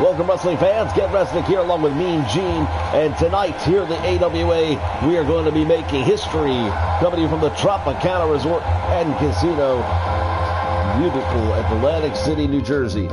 Welcome, wrestling fans. Get Wrestling here along with Mean Gene. And tonight, here at the AWA, we are going to be making history. Coming to you from the Tropicana Resort and Casino. Beautiful Atlantic City, New Jersey.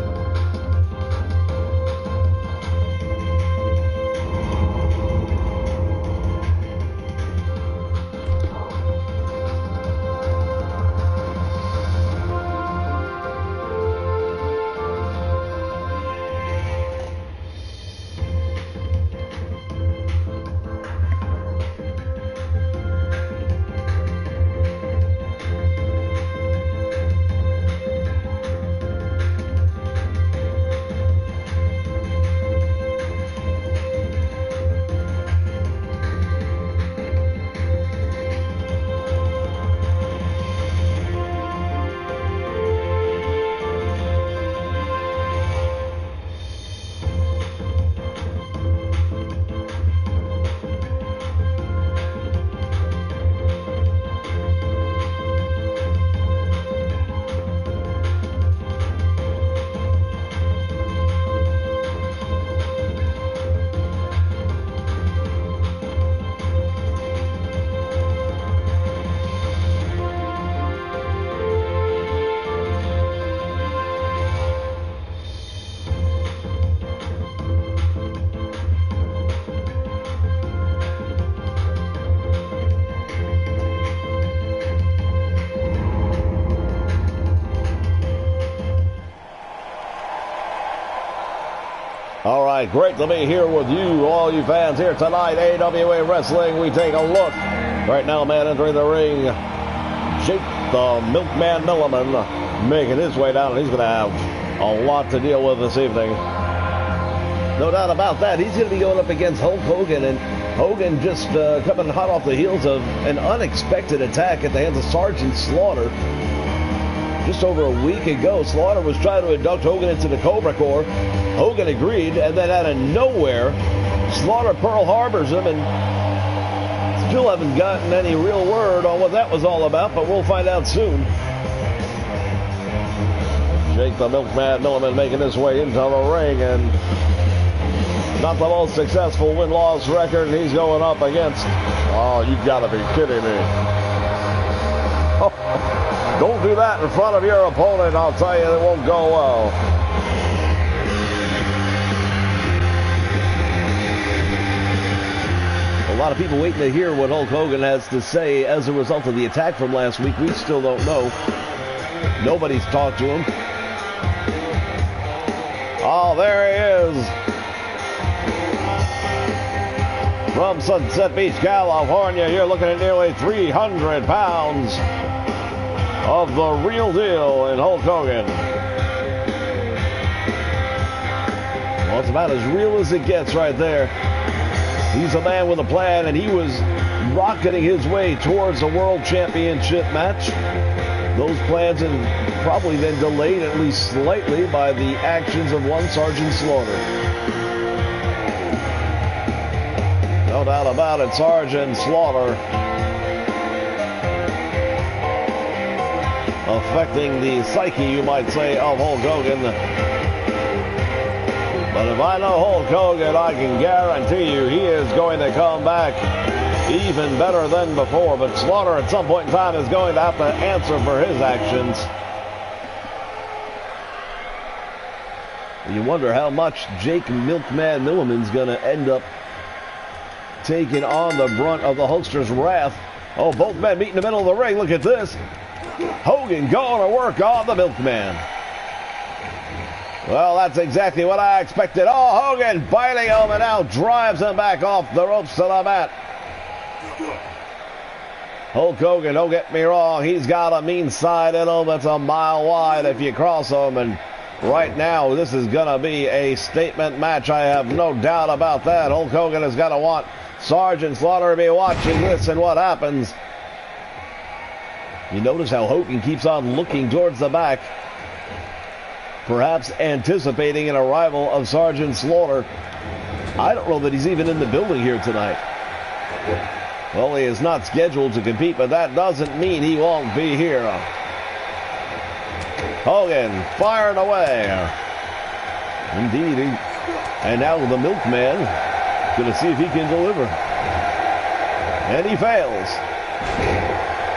All right, great to be here with you, all you fans here tonight. AWA Wrestling, we take a look. Right now, man entering the ring, Jake the Milkman Milliman making his way down, and he's going to have a lot to deal with this evening. No doubt about that. He's going to be going up against Hulk Hogan, and Hogan just coming hot off the heels of an unexpected attack at the hands of Sergeant Slaughter. Just over a week ago, Slaughter was trying to induct Hogan into the Cobra Corps. Hogan agreed, and then out of nowhere, Slaughter Pearl Harbors him, and still haven't gotten any real word on what that was all about, but we'll find out soon. Jake the Milkman Milliman making his way into the ring, and not the most successful win-loss record. He's going up against... Oh, you gotta be kidding me. Oh. Don't do that in front of your opponent. I'll tell you, it won't go well. A lot of people waiting to hear what Hulk Hogan has to say as a result of the attack from last week. We still don't know. Nobody's talked to him. Oh, there he is. From Sunset Beach, California, you're looking at nearly 300 pounds. Of the real deal in Hulk Hogan. Well, it's about as real as it gets right there. He's a man with a plan, and he was rocketing his way towards a world championship match. Those plans have probably been delayed at least slightly by the actions of one Sergeant Slaughter. No doubt about it, Sergeant Slaughter affecting the psyche, you might say, of Hulk Hogan. But if I know Hulk Hogan, I can guarantee you he is going to come back even better than before. But Slaughter at some point in time is going to have to answer for his actions. You wonder how much Jake Milkman Milliman's going to end up taking on the brunt of the Hulkster's wrath. Oh, both men meet in the middle of the ring. Look at this. Hogan going to work on the Milkman. Well, that's exactly what I expected. Oh, Hogan biting him and now drives him back off the ropes to the mat. Hulk Hogan, don't get me wrong, he's got a mean side in him that's a mile wide if you cross him. And right now, this is going to be a statement match. I have no doubt about that. Hulk Hogan is going to want Sergeant Slaughter to be watching this and what happens. You notice how Hogan keeps on looking towards the back, perhaps anticipating an arrival of Sergeant Slaughter. I don't know that he's even in the building here tonight. Well, he is not scheduled to compete, but that doesn't mean he won't be here. Hogan firing away. Indeed, And now the Milkman going to see if he can deliver. And he fails.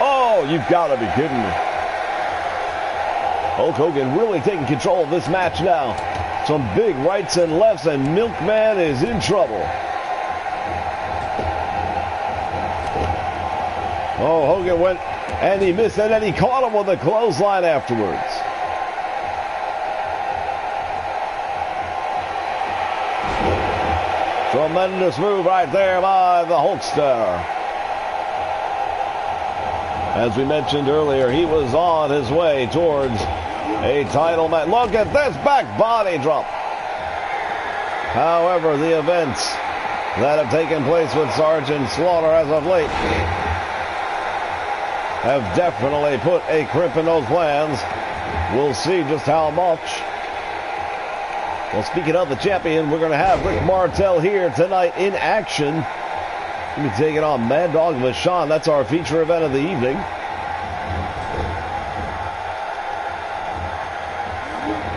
Oh, you've got to be kidding me. Hulk Hogan really taking control of this match now. Some big rights and lefts, and Milkman is in trouble. Oh, Hogan went and he missed, and then he caught him with a clothesline afterwards. Tremendous move right there by the Hulkster. As we mentioned earlier, he was on his way towards a title match. Look at this back body drop. However, the events that have taken place with Sergeant Slaughter as of late have definitely put a crimp in those plans. We'll see just how much. Well, speaking of the champion, we're going to have Rick Martel here tonight in action. He'll be taking on Mad Dog Vachon. That's our feature event of the evening.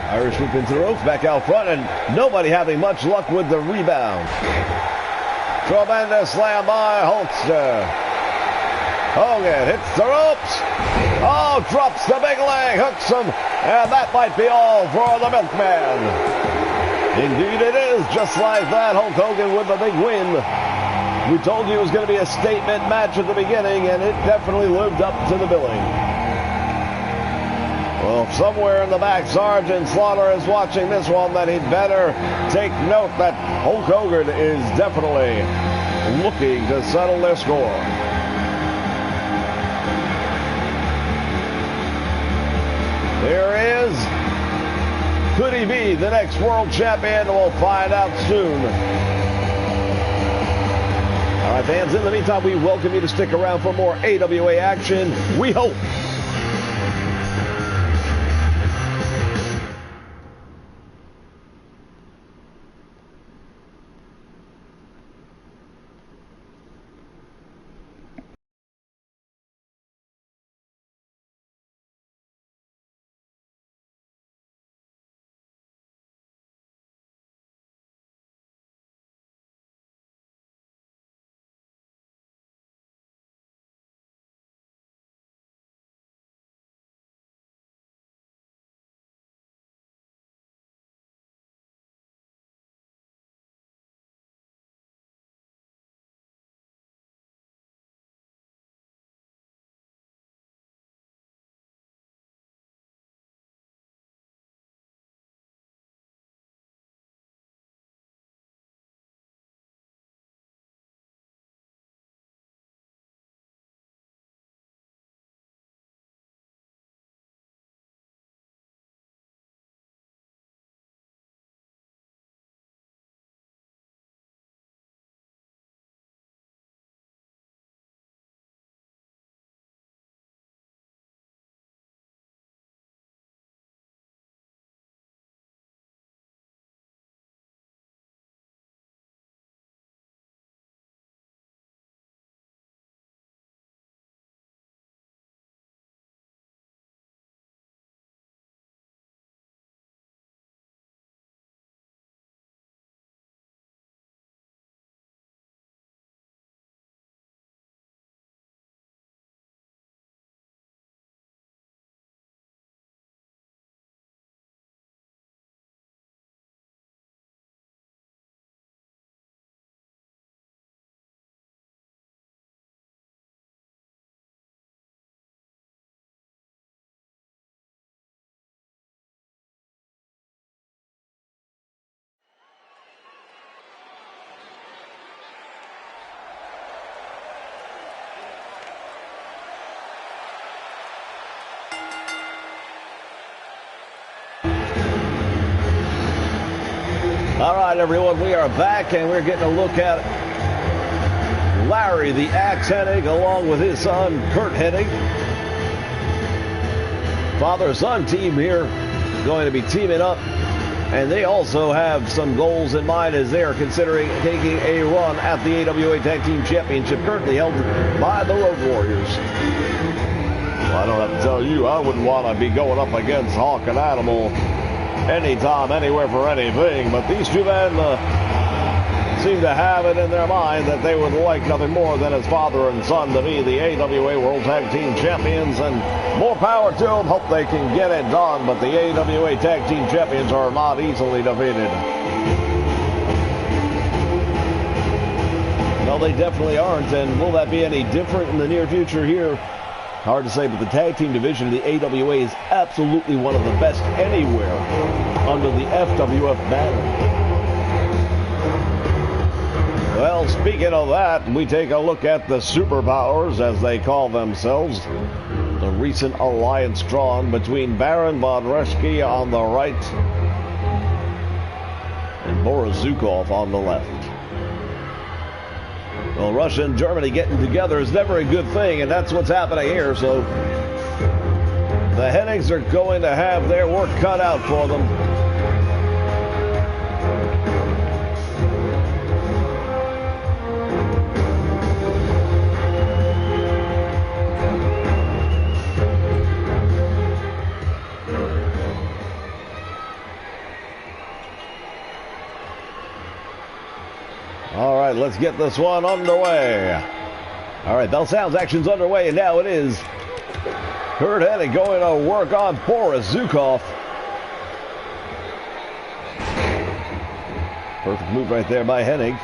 Irish whip into the ropes, back out front, and nobody having much luck with the rebound. Tremendous slam by Hulkster. Hogan hits the ropes. Oh, drops the big leg, hooks him, and that might be all for the Milkman. Indeed it is, just like that. Hulk Hogan with a big win. We told you it was going to be a statement match at the beginning, and it definitely lived up to the billing. Well, somewhere in the back, Sergeant Slaughter is watching this one, that he'd better take note that Hulk Hogan is definitely looking to settle their score. There he is. Could he be the next world champion? We'll find out soon. All right, fans, in the meantime, we welcome you to stick around for more AWA action. We hope. All right, everyone, we are back, and we're getting a look at Larry the Axe Hennig along with his son, Kurt Hennig. Father-son team here going to be teaming up, and they also have some goals in mind as they are considering taking a run at the AWA Tag Team Championship, currently held by the Road Warriors. Well, I don't have to tell you, I wouldn't want to be going up against Hawk and Animal anytime, anywhere for anything. But these two men seem to have it in their mind that they would like nothing more than his father and son to be the AWA World Tag Team Champions, and more power to them. Hope they can get it done, but the AWA Tag Team Champions are not easily defeated. No, they definitely aren't, and will that be any different in the near future here? Hard to say, but the tag team division of the AWA is absolutely one of the best anywhere under the FWF banner. Well, speaking of that, we take a look at the superpowers, as they call themselves. The recent alliance drawn between Baron von Reschke on the right and Boris Zukov on the left. Well, Russia and Germany getting together is never a good thing, and that's what's happening here. So the Hennigs are going to have their work cut out for them. All right, let's get this one underway. All right, Bell Sounds action's underway, and now it is Kurt Hennig going to work on Boris Zukov. Perfect move right there by Hennig.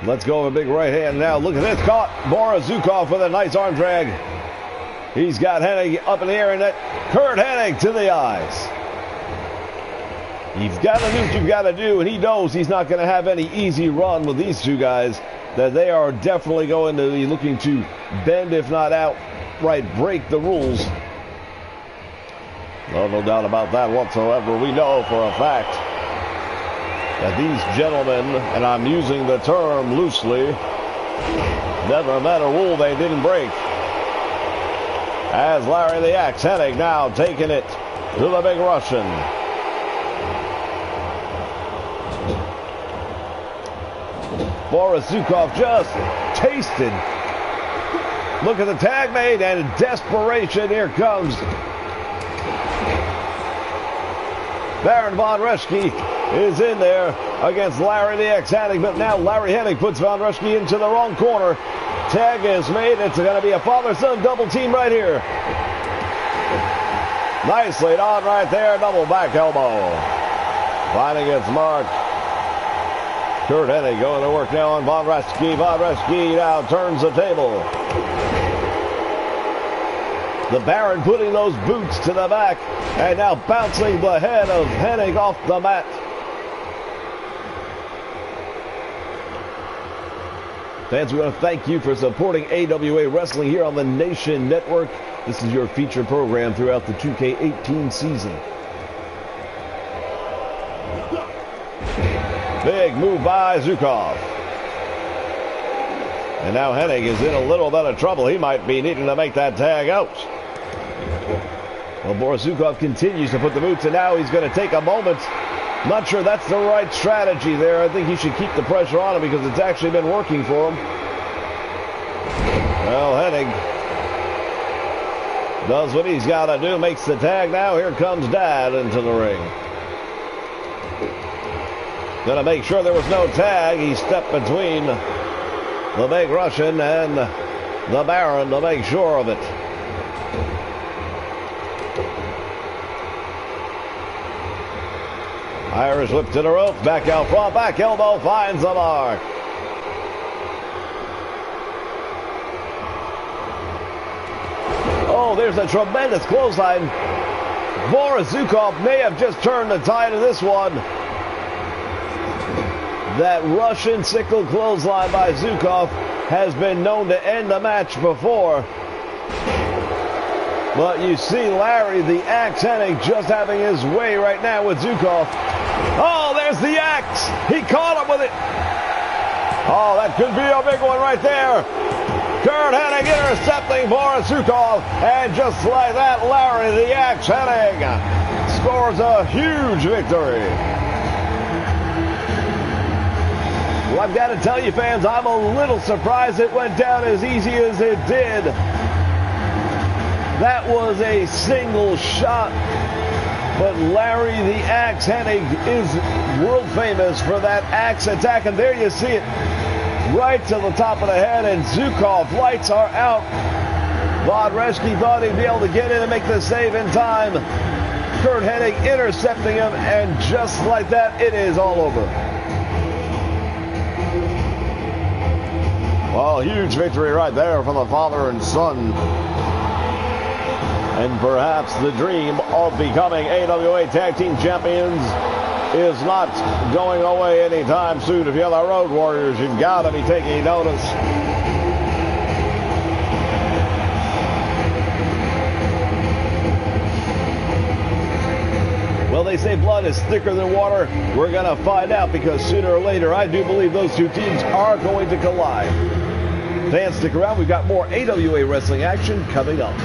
Let's go with a big right hand now. Look at this, caught Boris Zukov with a nice arm drag. He's got Hennig up in the air, and that Kurt Hennig to the eyes. You've got to do what you've got to do, and he knows he's not going to have any easy run with these two guys, that they are definitely going to be looking to bend, if not outright break the rules. Well, no doubt about that whatsoever. We know for a fact that these gentlemen, and I'm using the term loosely, never met a rule they didn't break. As Larry the Axe Hennig now taking it to the Big Russian. Boris Zukov just tasted. Look at the tag made, and in desperation, here comes Baron von Reschke is in there against Larry the Axe Hennig, but now Larry Hennig puts von Reschke into the wrong corner. Tag is made. It's going to be a father-son double team right here. Nicely done right there. Double back elbow. Finding its mark. Kurt Hennig going to work now on von Reschke. Von Reschke now turns the table. The Baron putting those boots to the back and now bouncing the head of Hennig off the mat. Fans, we want to thank you for supporting AWA Wrestling here on the Nation Network. This is your feature program throughout the 2K18 season. Big move by Zukov. And now Hennig is in a little bit of trouble. He might be needing to make that tag out. Well, Boris Zukov continues to put the boots, and now he's going to take a moment. Not sure that's the right strategy there. I think he should keep the pressure on him because it's actually been working for him. Well, Hennig does what he's got to do, makes the tag now. Here comes Dad into the ring. Going to make sure there was no tag. He stepped between the Big Russian and the Baron to make sure of it. Irish whip to the rope, back out front, back elbow, finds the mark. Oh, there's a tremendous clothesline. Boris Zukov may have just turned the tide of this one. That Russian sickle clothesline by Zukov has been known to end the match before. But you see Larry the Axe Hennig just having his way right now with Zukov. Oh, there's the axe. He caught him with it. Oh, that could be a big one right there. Kurt Hennig intercepting Boris Zukov. And just like that, Larry the Axe Hennig scores a huge victory. Well, I've got to tell you, fans, I'm a little surprised it went down as easy as it did. That was a single shot. But Larry the Axe Hennig is world famous for that axe attack. And there you see it, right to the top of the head. And Zukov, lights are out. Vodreski thought he'd be able to get in and make the save in time. Kurt Hennig intercepting him, and just like that, it is all over. Well, huge victory right there for the father and son. And perhaps the dream of becoming AWA Tag Team Champions is not going away anytime soon. If you're the Road Warriors, you've got to be taking notice. Well, they say blood is thicker than water. We're going to find out, because sooner or later, I do believe those two teams are going to collide. Fans, stick around. We've got more AWA wrestling action coming up.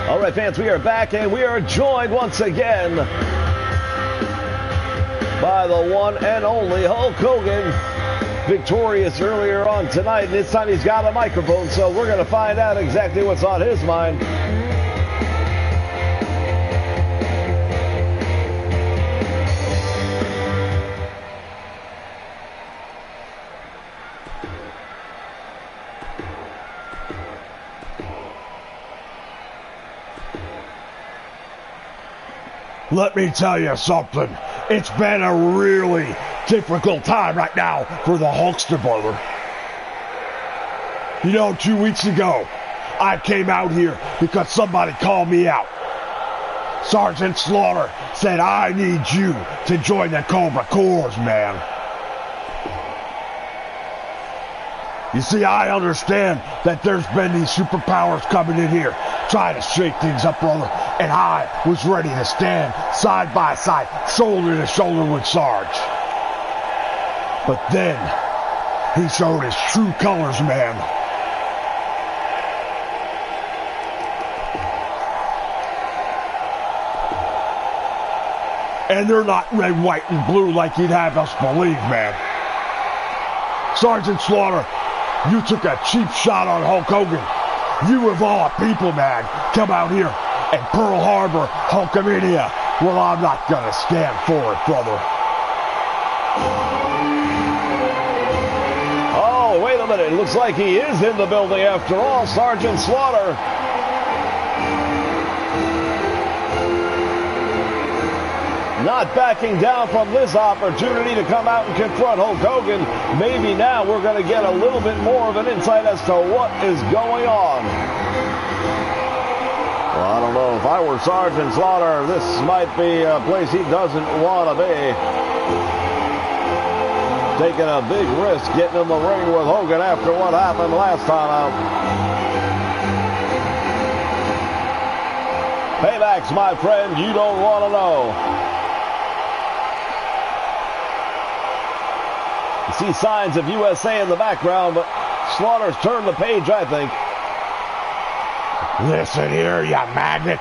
All right, fans, we are back, and we are joined once again by the one and only Hulk Hogan, victorious earlier on tonight, and this time he's got a microphone, so we're going to find out exactly what's on his mind. Let me tell you something. It's been a really difficult time right now for the Hulkster brother. You know, 2 weeks ago, I came out here because somebody called me out. Sergeant Slaughter said, I need you to join the Cobra Corps, man. You see, I understand that there's been these superpowers coming in here, trying to shake things up, brother, and I was ready to stand side by side, shoulder to shoulder with Sarge. But then, he showed his true colors, man. And they're not red, white, and blue like you'd have us believe, man. Sergeant Slaughter, you took a cheap shot on Hulk Hogan. You of all people, man, come out here and Pearl Harbor Hulkamania. Well, I'm not gonna stand for it, brother. Oh, wait a minute. It looks like he is in the building after all, Sergeant Slaughter. Not backing down from this opportunity to come out and confront Hulk Hogan. Maybe now we're going to get a little bit more of an insight as to what is going on. Well, I don't don't know. If I were Sergeant Slaughter, this might be a place he doesn't want to be. Taking a big risk getting in the ring with Hogan after what happened last time out. Paybacks, my friend, you don't want to know. You see signs of USA in the background, but Slaughter's turned the page, I think. Listen here, you magnet.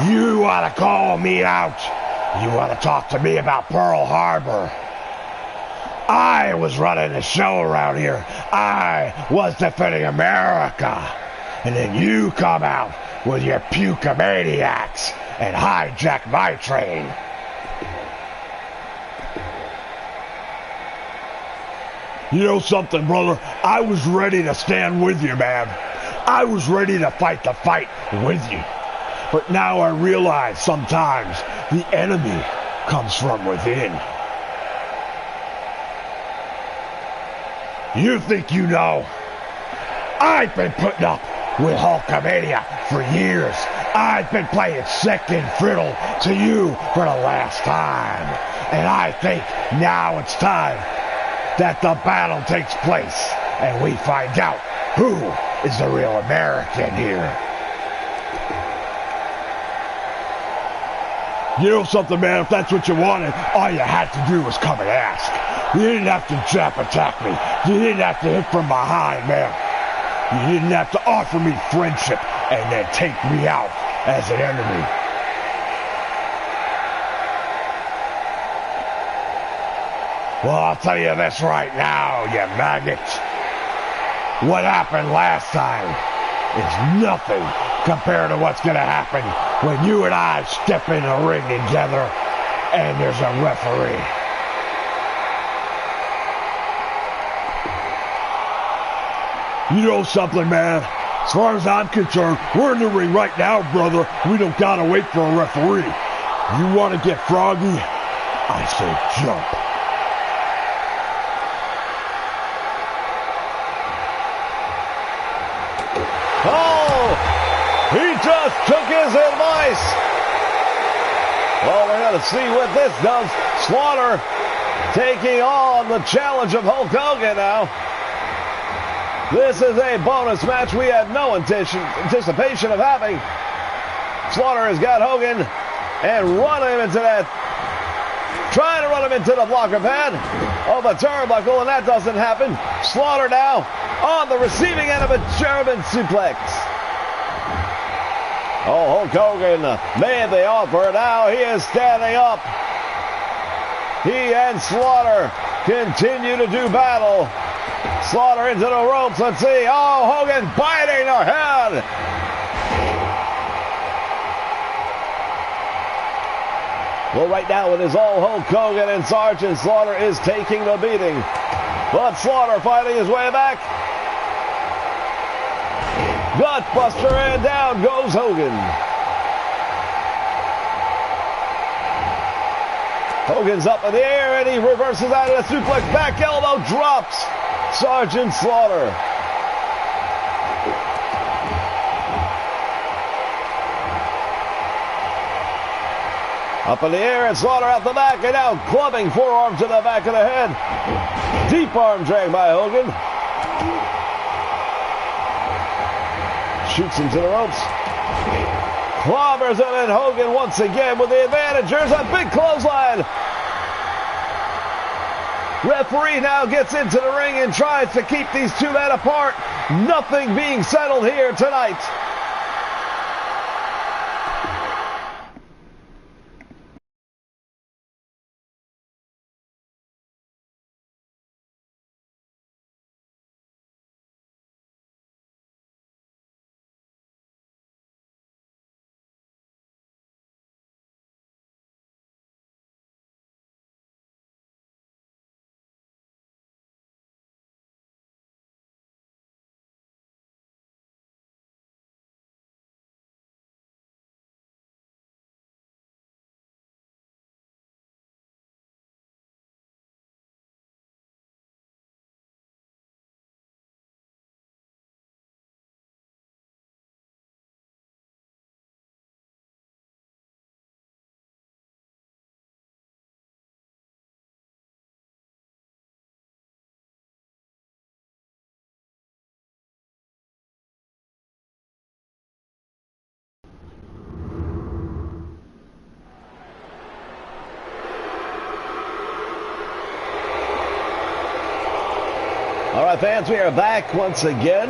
You want to call me out. You want to talk to me about Pearl Harbor. I was running the show around here. I was defending America. And then you come out with your puke-a-maniacs and hijack my train. You know something, brother? I was ready to stand with you, man. I was ready to fight the fight with you. But now I realize sometimes the enemy comes from within. You think you know? I've been putting up with Hulkamania for years. I've been playing second fiddle to you for the last time. And I think now it's time that the battle takes place and we find out who is the real American here. You know something, man? If that's what you wanted, all you had to do was come and ask. You didn't have to jab attack me. You didn't have to hit from behind, man. You didn't have to offer me friendship and then take me out as an enemy. Well, I'll tell you this right now, you maggot. What happened last time is nothing compared to what's going to happen when you and I step in the ring together and there's a referee. You know something, man? As far as I'm concerned, we're in the ring right now, brother. We don't gotta wait for a referee. You want to get froggy? I say jump. Oh, he just took his advice. Well, we're going to see what this does. Slaughter taking on the challenge of Hulk Hogan now. This is a bonus match we had no anticipation of having. Slaughter has got Hogan and run him into that. Trying to run him into the blocker pad of the turnbuckle, and that doesn't happen. Slaughter now on the receiving end of a German suplex. Oh, Hulk Hogan made the offer. Now he is standing up. He and Slaughter continue to do battle. Slaughter into the ropes. Let's see. Oh, Hogan biting the head. Well, right now it is all Hulk Hogan, and Sergeant Slaughter is taking the beating. But Slaughter fighting his way back. Gutbuster, and down goes Hogan. Hogan's up in the air, and he reverses out of the suplex. Back elbow drops Sergeant Slaughter. Up in the air, and Slaughter out the back, and now clubbing forearm to the back of the head. Deep arm drag by Hogan. Shoots him to the ropes. Clobbers him, and Hogan once again with the advantage. There's a big clothesline. Referee now gets into the ring and tries to keep these two men apart. Nothing being settled here tonight. All right, fans, we are back once again.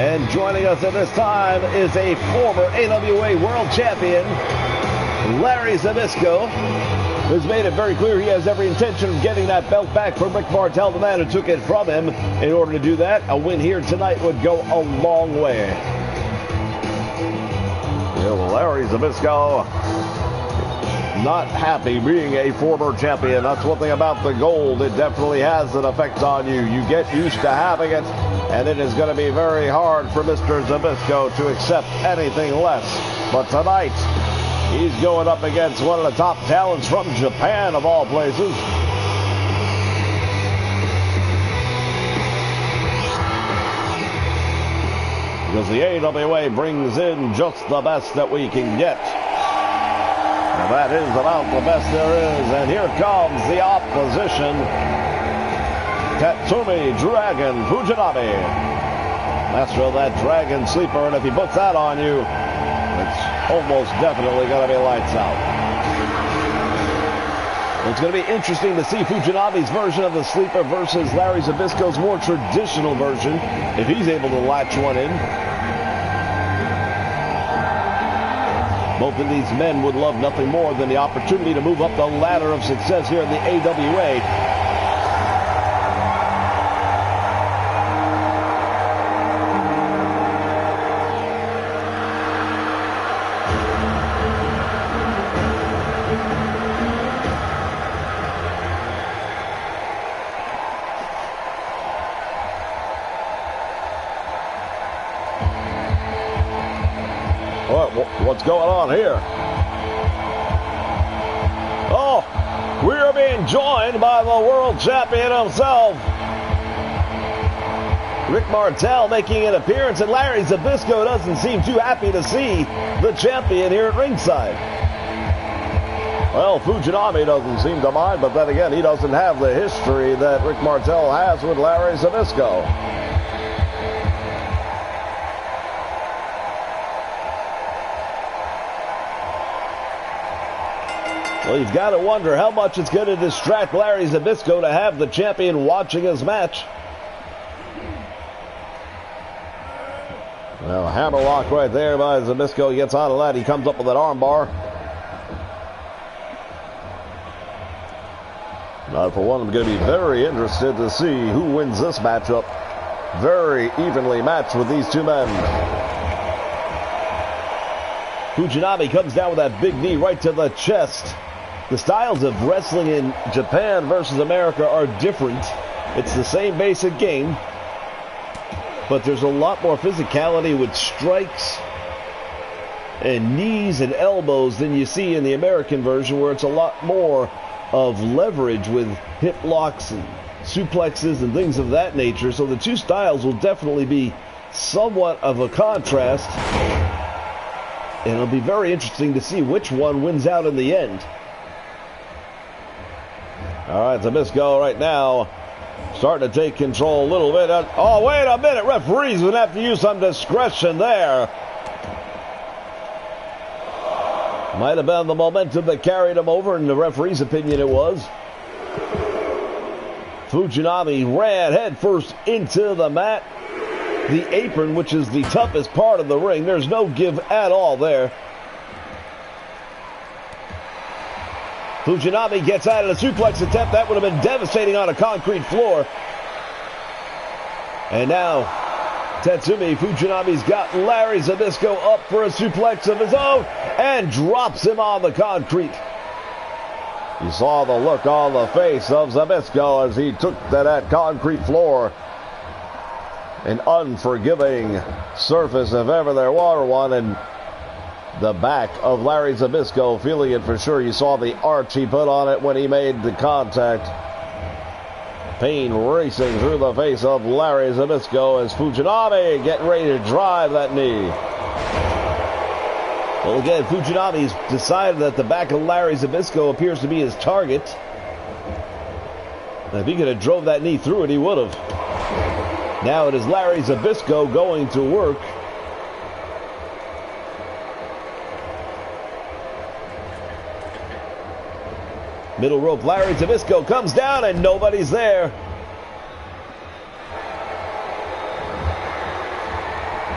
And joining us at this time is a former AWA World Champion, Larry Zbyszko, who's made it very clear he has every intention of getting that belt back from Rick Martel, the man who took it from him. In order to do that, a win here tonight would go a long way. Larry Zbyszko not happy being a former champion. That's one thing about the gold. It definitely has an effect on you. You get used to having it, and it is going to be very hard for Mr. Zbyszko to accept anything less. But tonight, he's going up against one of the top talents from Japan, of all places. Because the AWA brings in just the best that we can get. And that is about the best there is. And here comes the opposition. Tatsumi Dragon Fujinami. Master of that Dragon Sleeper. And if he puts that on you, it's almost definitely going to be lights out. It's going to be interesting to see Fujinami's version of the Sleeper versus Larry Zbyszko's more traditional version, if he's able to latch one in. Both of these men would love nothing more than the opportunity to move up the ladder of success here in the AWA. What's going on here? Oh, we are being joined by the world champion himself, Rick Martel, making an appearance, and Larry Zbyszko doesn't seem too happy to see the champion here at ringside. Well, Fujinami doesn't seem to mind, but then again, he doesn't have the history that Rick Martel has with Larry Zbyszko. Well, you've got to wonder how much it's going to distract Larry Zbyszko to have the champion watching his match. Well, hammerlock right there by Zbyszko. He gets out of that. He comes up with an armbar. Now, for one, I'm going to be very interested to see who wins this matchup. Very evenly matched with these two men. Fujinami comes down with that big knee right to the chest. The styles of wrestling in Japan versus America are different. It's the same basic game, but there's a lot more physicality with strikes and knees and elbows than you see in the American version, where it's a lot more of leverage with hip locks and suplexes and things of that nature. So the two styles will definitely be somewhat of a contrast, and it'll be very interesting to see which one wins out in the end. All right, Zbyszko right now starting to take control a little bit. Oh, wait a minute. Referees would have to use some discretion there. Might have been the momentum that carried him over. In the referee's opinion, it was. Fujinami ran headfirst into the mat. The apron, which is the toughest part of the ring. There's no give at all there. Fujinami gets out of the suplex attempt. That would have been devastating on a concrete floor. And now, Tatsumi Fujinami's got Larry Zbyszko up for a suplex of his own and drops him on the concrete. You saw the look on the face of Zbyszko as he took to that concrete floor. An unforgiving surface if ever there were one, and the back of Larry Zbyszko feeling it for sure. You saw the arch he put on it when he made the contact. Pain racing through the face of Larry Zbyszko as Fujinami getting ready to drive that knee. Well, again, Fujinami's decided that the back of Larry Zbyszko appears to be his target. If he could have drove that knee through it, he would have. Now it is Larry Zbyszko going to work. Middle rope, Larry Zbyszko comes down and nobody's there.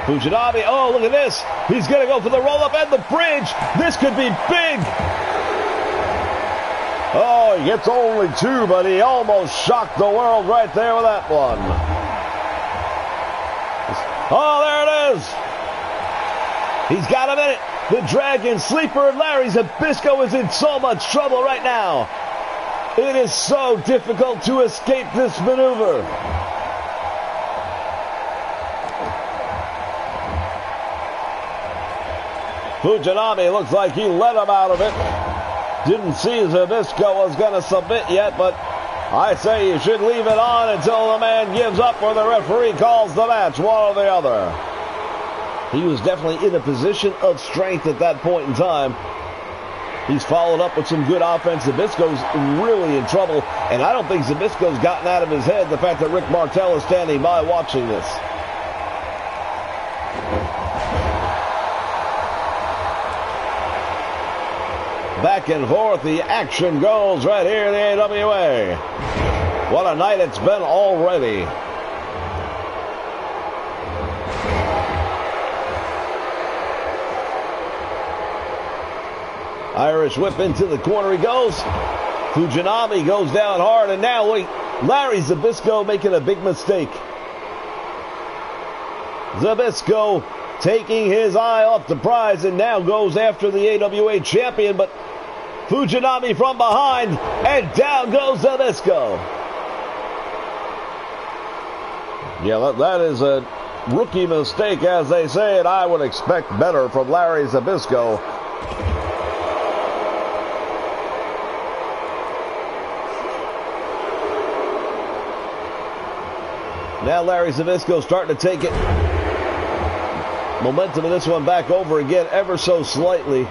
Fujinami, oh, look at this. He's going to go for the roll-up and the bridge. This could be big. Oh, he gets only 2, but he almost shocked the world right there with that one. Oh, there it is. He's got a minute. The Dragon Sleeper and Larry Zbyszko is in so much trouble right now. It is so difficult to escape this maneuver. Fujinami looks like he let him out of it. Didn't see Zbyszko was going to submit yet, but I say you should leave it on until the man gives up or the referee calls the match, one or the other. He was definitely in a position of strength at that point in time. He's followed up with some good offense. Zbyszko's really in trouble, and I don't think Zbyszko's gotten out of his head the fact that Rick Martel is standing by watching this. Back and forth, the action goes right here in the AWA. What a night it's been already. Irish whip into the corner he goes. Fujinami goes down hard, and now Larry Zbyszko making a big mistake. Zbyszko taking his eye off the prize and now goes after the AWA champion, but Fujinami from behind, and down goes Zbyszko. Yeah, that is a rookie mistake, as they say, and I would expect better from Larry Zbyszko. Now Larry Zbyszko starting to take it. Momentum in this one back over again ever so slightly.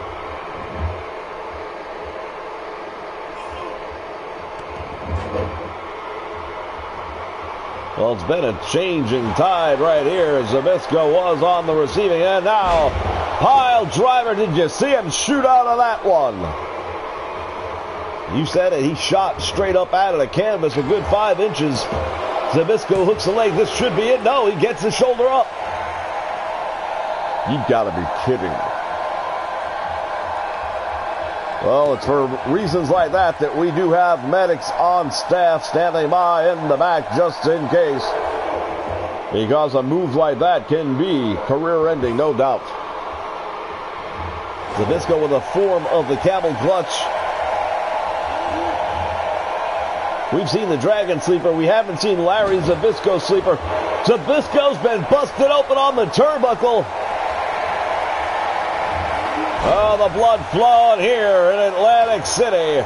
Well, it's been a changing tide right here. Zbyszko was on the receiving end. Now, pile driver. Did you see him shoot out of that one? You said it. He shot straight up out of the canvas a good 5 inches. Zbyszko hooks the leg. This should be it. No, he gets his shoulder up. You've got to be kidding me. Well, it's for reasons like that we do have medics on staff standing by in the back just in case. Because a move like that can be career-ending, no doubt. Zbyszko with a form of the camel clutch. We've seen the Dragon Sleeper. We haven't seen Larry Zbyszko Sleeper. Zbyszko's been busted open on the turnbuckle. Oh, the blood flowing here in Atlantic City.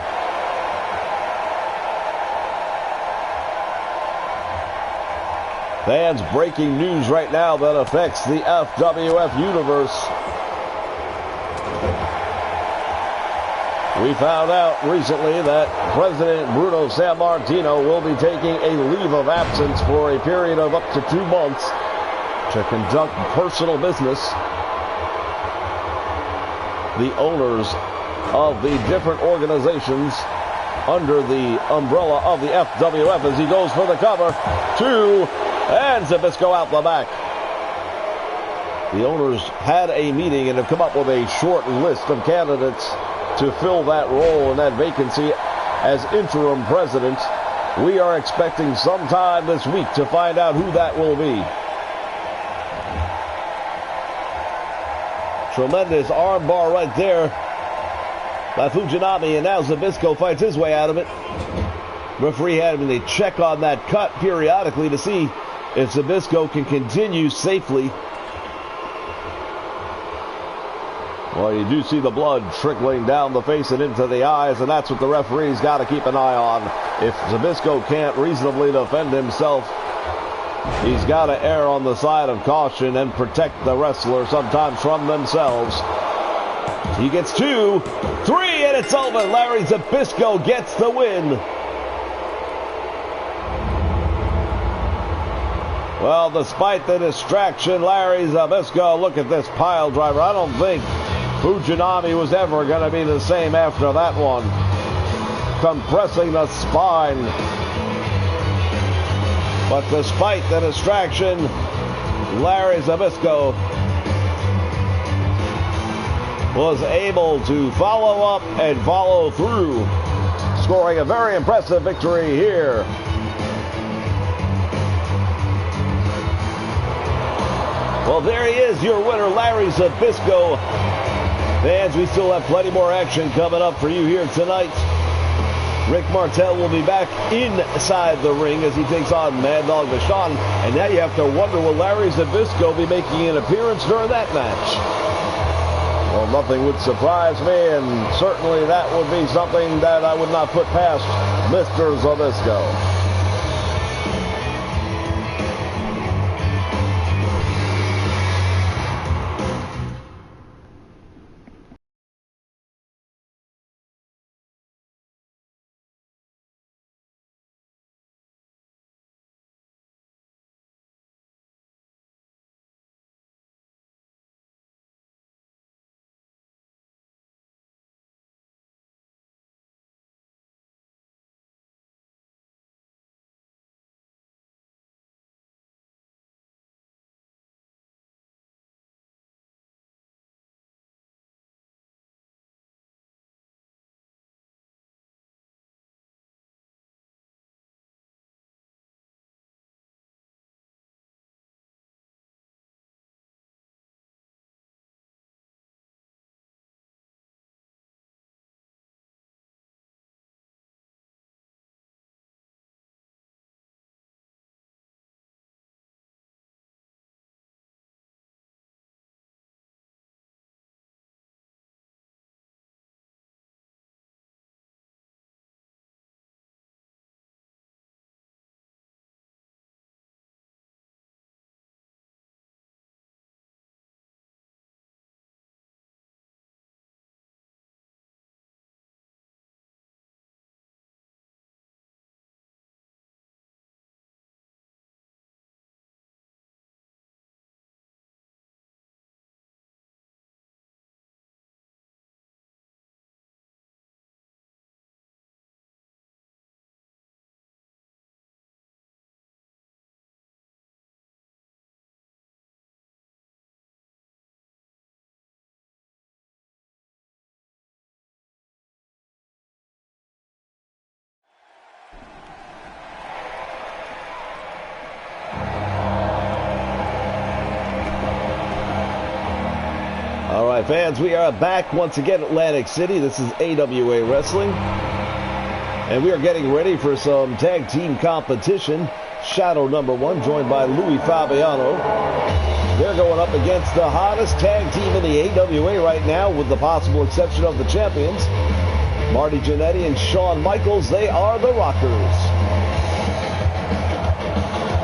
Fans, breaking news right now that affects the FWF universe. We found out recently that President Bruno Sammartino will be taking a leave of absence for a period of up to 2 months to conduct personal business. The owners of the different organizations under the umbrella of the FWF as he goes for the cover. 2, and Zbyszko out the back. The owners had a meeting and have come up with a short list of candidates to fill that role and that vacancy as interim president. We are expecting sometime this week to find out who that will be. Tremendous armbar right there by Fujinami, and now Zbyszko fights his way out of it. Referee having to check on that cut periodically to see if Zbyszko can continue safely. Well, you do see the blood trickling down the face and into the eyes, and that's what the referee's got to keep an eye on. If Zbyszko can't reasonably defend himself, he's got to err on the side of caution and protect the wrestler sometimes from themselves. He gets 2, 3, and it's over. Larry Zbyszko gets the win. Well, despite the distraction, Larry Zbyszko, look at this pile driver. I don't think Fujinami was ever going to be the same after that one. compressing the spine. But despite the distraction, Larry Zbyszko was able to follow up and follow through, scoring a very impressive victory here. Well, there he is, your winner, Larry Zbyszko. Fans, we still have plenty more action coming up for you here tonight. Rick Martel will be back inside the ring as he takes on Mad Dog Vachon. And now you have to wonder, will Larry Zbyszko be making an appearance during that match? Well, nothing would surprise me, and certainly that would be something that I would not put past Mr. Zbyszko. All right, fans, we are back once again at Atlantic City. This is AWA Wrestling. And we are getting ready for some tag team competition. Shadow number 1, joined by Louis Fabiano. They're going up against the hottest tag team in the AWA right now, with the possible exception of the champions, Marty Jannetty and Shawn Michaels. They are the Rockers.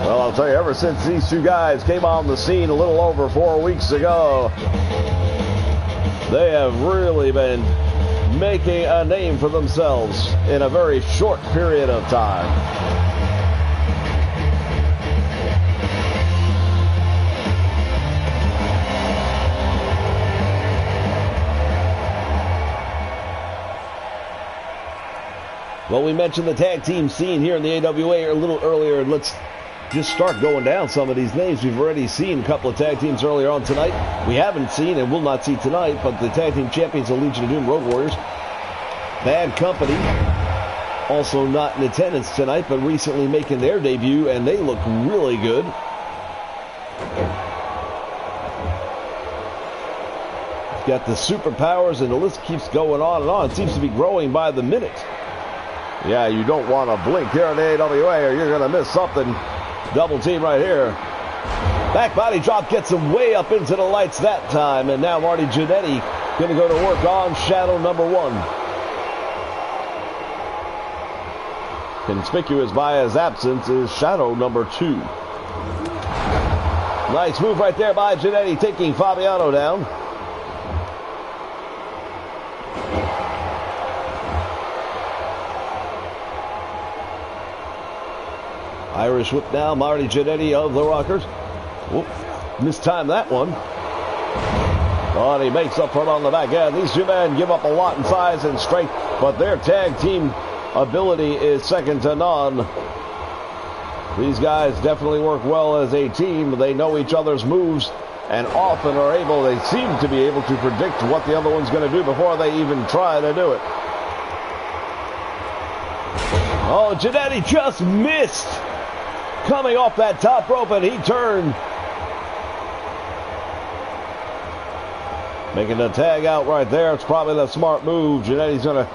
Well, I'll tell you, ever since these two guys came on the scene a little over 4 weeks ago, they have really been making a name for themselves in a very short period of time. Well, we mentioned the tag team scene here in the AWA a little earlier. Let's just start going down some of these names. We've already seen a couple of tag teams earlier on tonight. We haven't seen and will not see tonight, but the tag team champions, the Legion of Doom Road Warriors. Bad Company, also not in attendance tonight, but recently making their debut, and they look really good. Got the Superpowers, and the list keeps going on and on. It seems to be growing by the minute. Yeah, you don't want to blink here in the AWA, or you're going to miss something. Double team right here. Back body drop gets him way up into the lights that time. And now Marty Jannetty going to go to work on Shadow number 1. Conspicuous by his absence is Shadow number 2. Nice move right there by Jannetty, taking Fabiano down. Irish whip now, Marty Jannetty of the Rockers. Whoop, mistimed that one. But he makes up for it on the back end. These two men give up a lot in size and strength, but their tag team ability is second to none. These guys definitely work well as a team. They know each other's moves and often are able, they seem to be able to predict what the other one's going to do before they even try to do it. Oh, Jannetty just missed coming off that top rope, and he turned. Making the tag out right there. It's probably the smart move. Jannetty's going to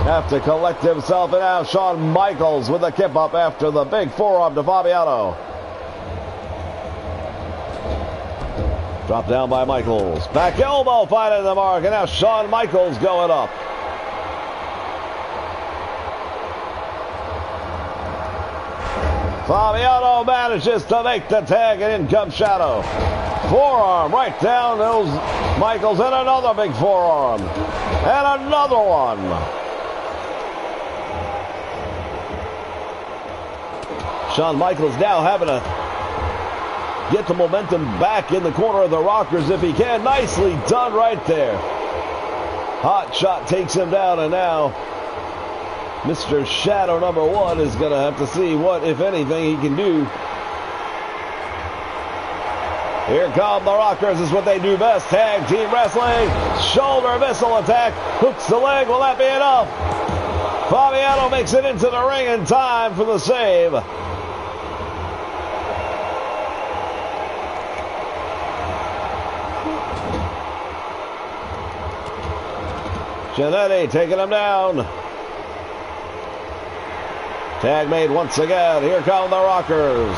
have to collect himself, and now Shawn Michaels with a kip up after the big forearm to Fabiano. Dropped down by Michaels. Back elbow finding the mark, and now Shawn Michaels going up. Fabiano manages to make the tag, and in comes Shadow. Forearm right down those Michaels, and another big forearm. And another one. Shawn Michaels now having to get the momentum back in the corner of the Rockers if he can. Nicely done right there. Hot shot takes him down, and now Mr. Shadow number 1 is going to have to see what, if anything, he can do. Here come the Rockers. This is what they do best. Tag team wrestling. Shoulder missile attack. Hooks the leg. Will that be enough? Fabiano makes it into the ring in time for the save. Jannetty taking him down. Tag made once again. Here come the Rockers.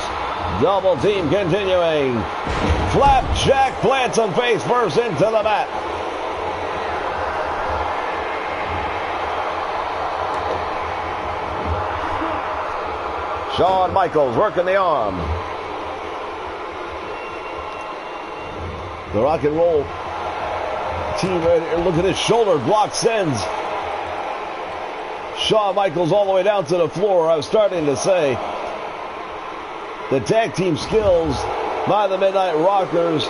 Double team continuing. Flapjack plants him face first into the mat. Shawn Michaels working the arm. The Rock and Roll team right here. Look at his shoulder block sends Shawn Michaels all the way down to the floor. I was starting to say the tag team skills by the Midnight Rockers,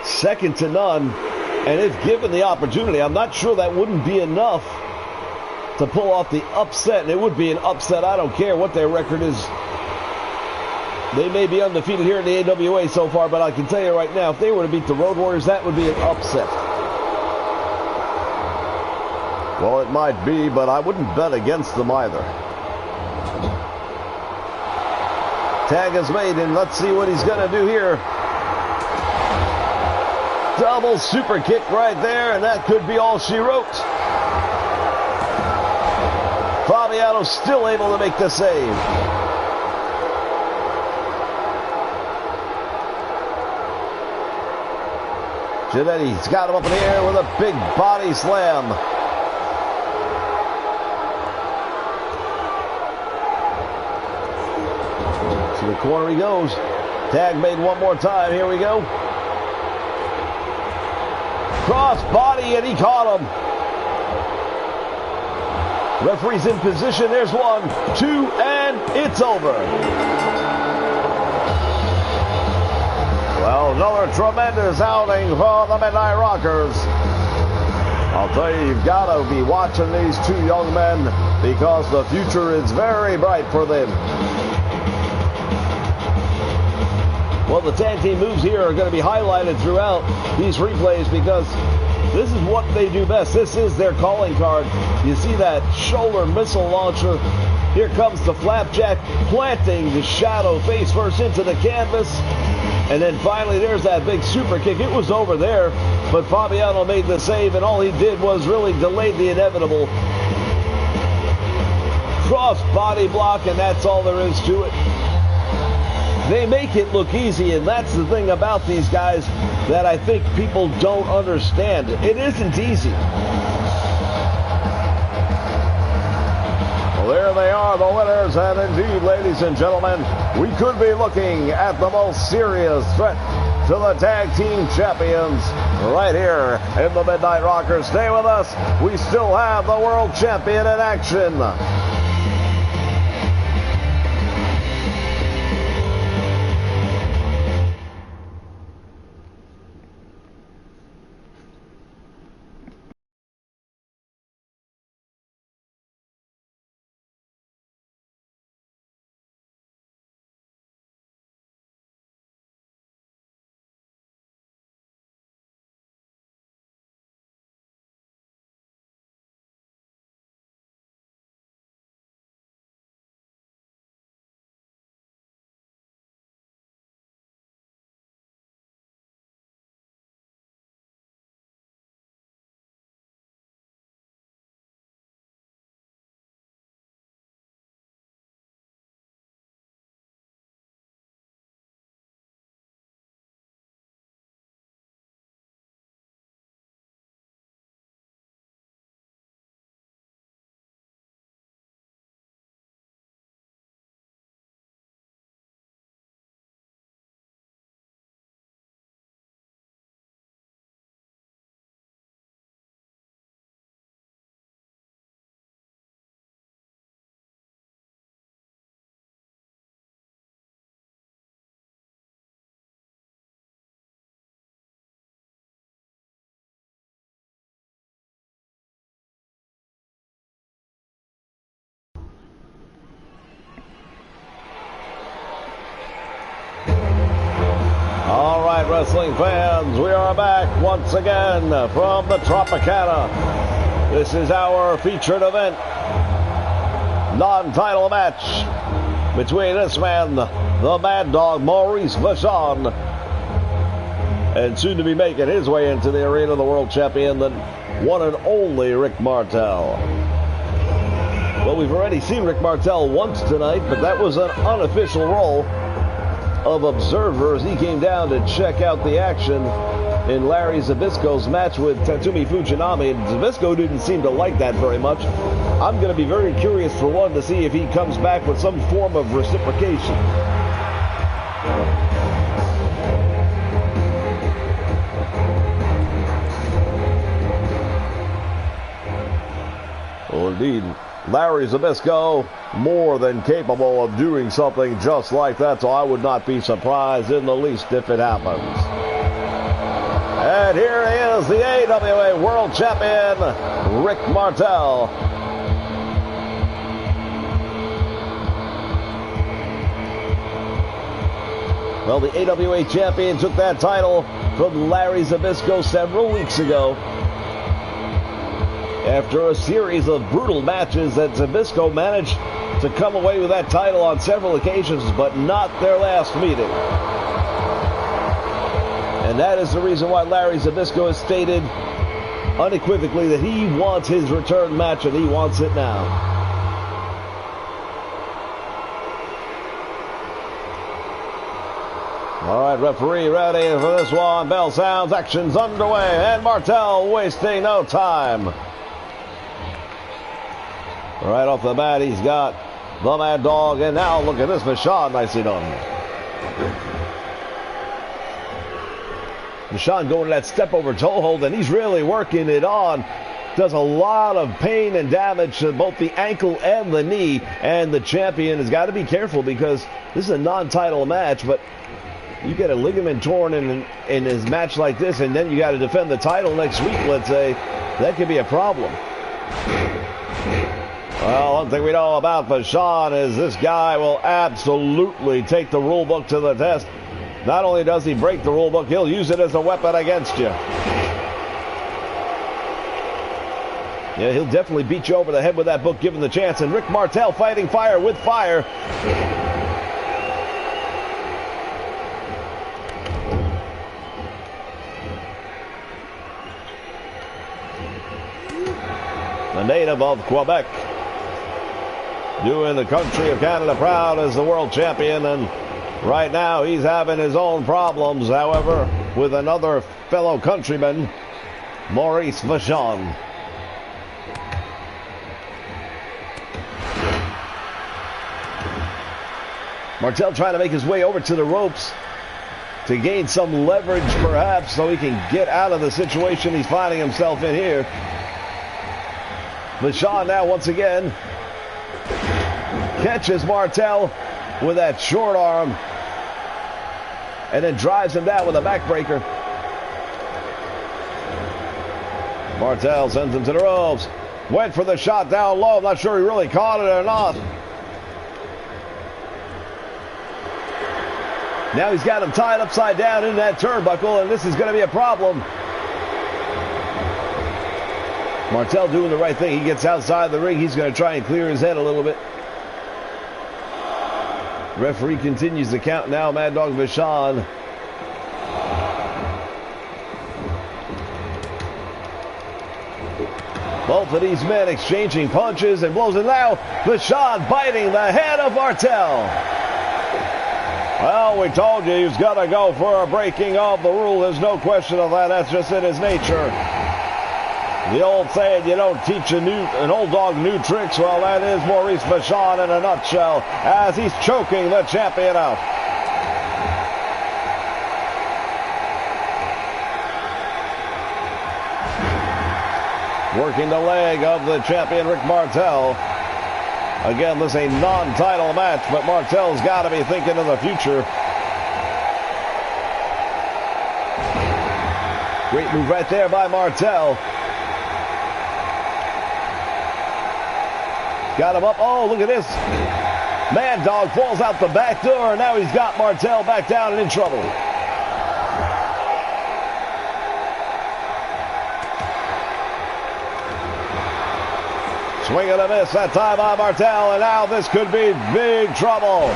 second to none. And if given the opportunity, I'm not sure that wouldn't be enough to pull off the upset. And it would be an upset. I don't care what their record is. They may be undefeated here in the AWA so far, but I can tell you right now, if they were to beat the Road Warriors, that would be an upset. Well, it might be, but I wouldn't bet against them either. Tag is made, and let's see what he's going to do here. Double super kick right there, and that could be all she wrote. Fabiano still able to make the save. Jannetty's got him up in the air with a big body slam. To the corner he goes. Tag made one more time. Here we go. Cross body, and he caught him. Referee's in position. There's 1, 2, and it's over. Well, another tremendous outing for the Midnight Rockers. I'll tell you, you've got to be watching these two young men because the future is very bright for them. Well, the tag team moves here are going to be highlighted throughout these replays because this is what they do best. This is their calling card. You see that shoulder missile launcher. Here comes the flapjack, planting the Shadow face first into the canvas. And then finally, there's that big super kick. It was over there, but Fabiano made the save, and all he did was really delay the inevitable. Cross body block, and that's all there is to it. They make it look easy, and that's the thing about these guys that I think people don't understand. It isn't easy. Well, there they are, the winners, and indeed, ladies and gentlemen, we could be looking at the most serious threat to the tag team champions right here in the Midnight Rockers. Stay with us. We still have the world champion in action. wrestling fans. We are back once again from the Tropicana. This is our featured event. Non-title match between this man, the Mad Dog, Maurice Vachon, and soon to be making his way into the arena, the world champion, the one and only Rick Martel. Well, we've already seen Rick Martel once tonight, but that was an unofficial role of observer as he came down to check out the action in Larry Zbyszko's match with Tatsumi Fujinami. And Zbyszko didn't seem to like that very much. I'm going to be very curious, for one, to see if he comes back with some form of reciprocation. Well, indeed, Larry Zbyszko more than capable of doing something just like that, so I would not be surprised in the least if it happens. And here he is, the AWA World Champion, Rick Martel. Well, the AWA Champion took that title from Larry Zbyszko several weeks ago after a series of brutal matches that Zbyszko managed to come away with that title on several occasions, but not their last meeting. And that is the reason why Larry Zbyszko has stated unequivocally that he wants his return match, and he wants it now. All right, referee ready for this one. Bell sounds, action's underway, and Martel wasting no time. Right off the bat, he's got the Mad Dog, and now look at this, Vachon, nicely done. Vachon going to that step over toe hold, and he's really working it on. Does a lot of pain and damage to both the ankle and the knee, and the champion has got to be careful because this is a non-title match, but you get a ligament torn in his match like this, and then you got to defend the title next week, let's say, that could be a problem. Well, one thing we know about Vachon is this guy will absolutely take the rule book to the test. Not only does he break the rule book, he'll use it as a weapon against you. Yeah, he'll definitely beat you over the head with that book given the chance. And Rick Martel fighting fire with fire. The native of Quebec, doing the country of Canada proud as the world champion, and right now he's having his own problems, however, with another fellow countryman, Maurice Vachon. Martel trying to make his way over to the ropes to gain some leverage perhaps so he can get out of the situation he's finding himself in here. Vachon now once again catches Martel with that short arm and then drives him down with a backbreaker. Martel sends him to the ropes. Went for the shot down low. I'm not sure he really caught it or not. Now he's got him tied upside down in that turnbuckle, and this is going to be a problem. Martel doing the right thing. He gets outside the ring. He's going to try and clear his head a little bit. Referee continues the count now. Mad Dog Vachon. Both of these men exchanging punches and blows, and now Vachon biting the head of Martel. Well, we told you he's got to go for a breaking of the rule. There's no question of that. That's just in his nature. The old saying, you don't teach an old dog new tricks. Well, that is Maurice Vachon in a nutshell as he's choking the champion out. Working the leg of the champion, Rick Martel. Again, this is a non-title match, but Martel's got to be thinking of the future. Great move right there by Martel. Got him up. Oh, look at this. Mad Dog falls out the back door, and now he's got Martel back down and in trouble. Swing and a miss that time by Martel, and now this could be big trouble.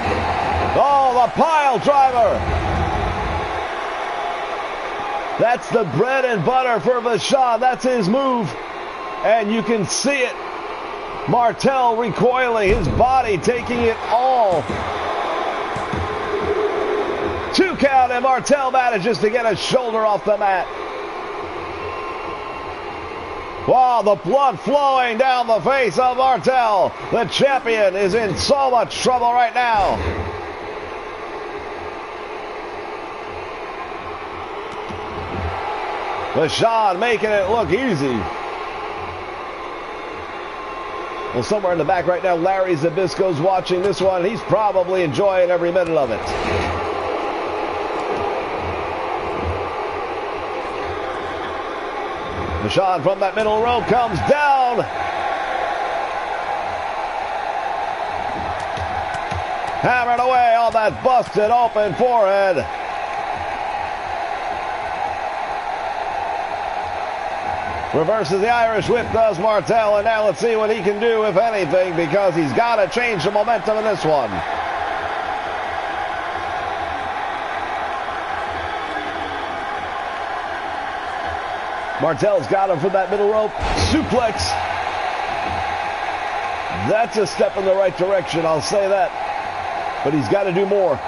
Oh, the pile driver. That's the bread and butter for Vachon. That's his move. And you can see it. Martel recoiling, his body taking it all. 2 count, and Martel manages to get his shoulder off the mat. Wow, the blood flowing down the face of Martel. The champion is in so much trouble right now. Vachon making it look easy. Well, somewhere in the back right now, Larry Zbyszko's watching this one. He's probably enjoying every minute of it. Vachon from that middle row comes down. Hammered away on that busted open forehead. Reverses the Irish whip, does Martel, and now let's see what he can do, if anything, because he's got to change the momentum in this one. Martel's got him from that middle rope. Suplex. That's a step in the right direction, I'll say that. But he's got to do more.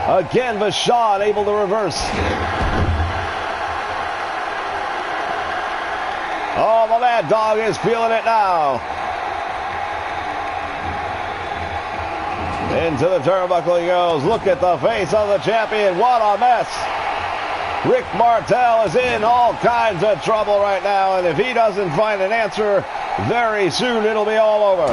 Again, Vachon able to reverse. Oh, the Mad Dog is feeling it now. Into the turnbuckle he goes. Look at the face of the champion. What a mess. Rick Martel is in all kinds of trouble right now, and if he doesn't find an answer, very soon it'll be all over.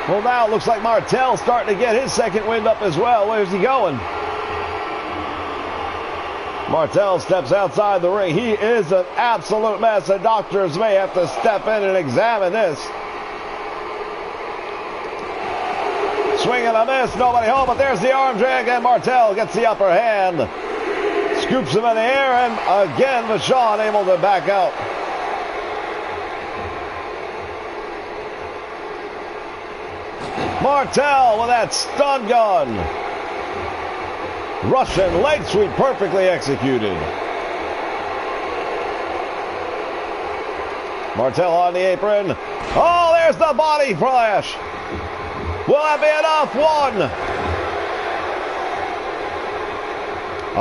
Well, now it looks like Martel's starting to get his second wind up as well. Where's he going? Martel steps outside the ring. He is an absolute mess. The doctors may have to step in and examine this. Swing and a miss. Nobody home, but there's the arm drag, and Martel gets the upper hand. Scoops him in the air, and again, Vachon able to back out. Martel with that stun gun. Russian leg sweep perfectly executed. Martel on the apron. Oh, there's the body flash. Will that be enough? One.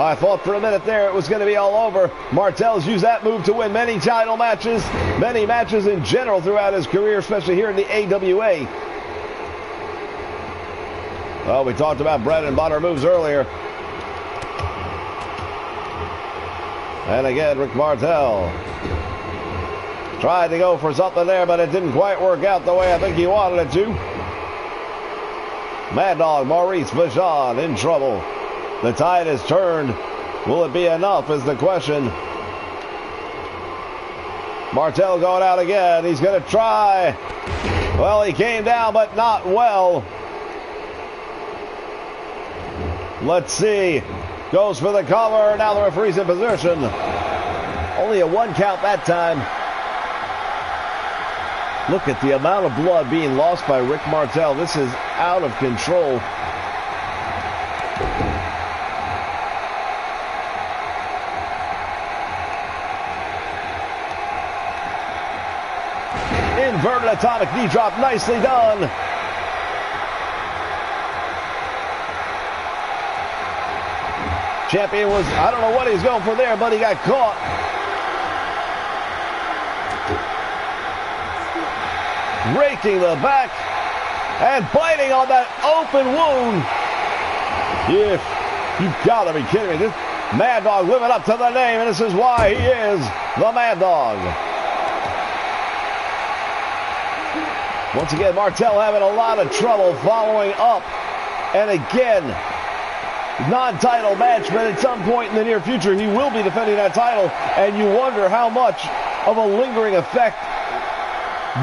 I thought for a minute there it was going to be all over. Martel's used that move to win many title matches, many matches in general throughout his career, especially here in the AWA. Well, we talked about bread and butter moves earlier. And again, Rick Martel tried to go for something there, but it didn't quite work out the way I think he wanted it to. Mad Dog Maurice Vachon in trouble. The tide has turned. Will it be enough is the question. Martel going out again. He's going to try. Well, he came down, but not well. Let's see. Goes for the cover. Now the referee's in position. Only a 1 count that time. Look at the amount of blood being lost by Rick Martel. This is out of control. Inverted atomic knee drop. Nicely done. Champion was, I don't know what he's going for there, but he got caught. Raking the back and biting on that open wound. You've got to be kidding me. This Mad Dog living up to the name, and this is why he is the Mad Dog. Once again, Martel having a lot of trouble following up. And again, non-title match, but at some point in the near future, he will be defending that title, and you wonder how much of a lingering effect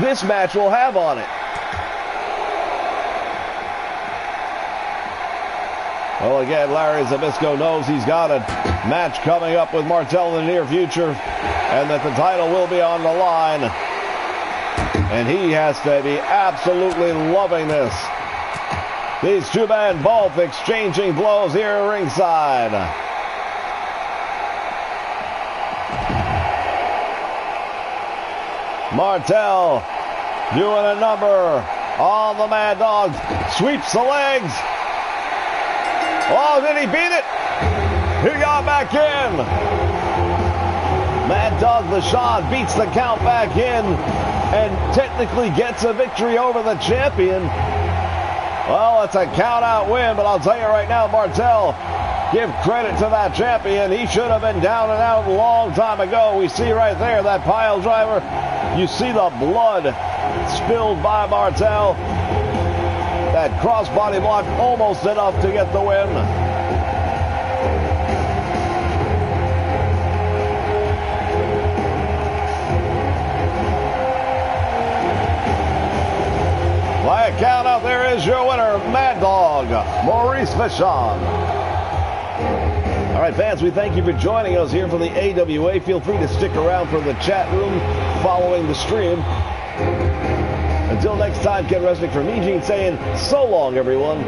this match will have on it. Well, again, Larry Zbyszko knows he's got a match coming up with Martel in the near future, and that the title will be on the line. And he has to be absolutely loving this. These two men both exchanging blows here ringside. Martel doing a number on the Mad Dog. Sweeps the legs. Oh, did he beat it? He got back in. Mad Dog Vachon beats the count back in and technically gets a victory over the champion. Well, it's a count-out win, but I'll tell you right now, Martel, give credit to that champion. He should have been down and out a long time ago. We see right there that pile driver. You see the blood spilled by Martel. That crossbody block almost enough to get the win. By a count out, there is your winner, Mad Dog, Maurice Vachon. All right, fans, we thank you for joining us here for the AWA. Feel free to stick around for the chat room following the stream. Until next time, Ken Resnick from Eugene saying so long, everyone.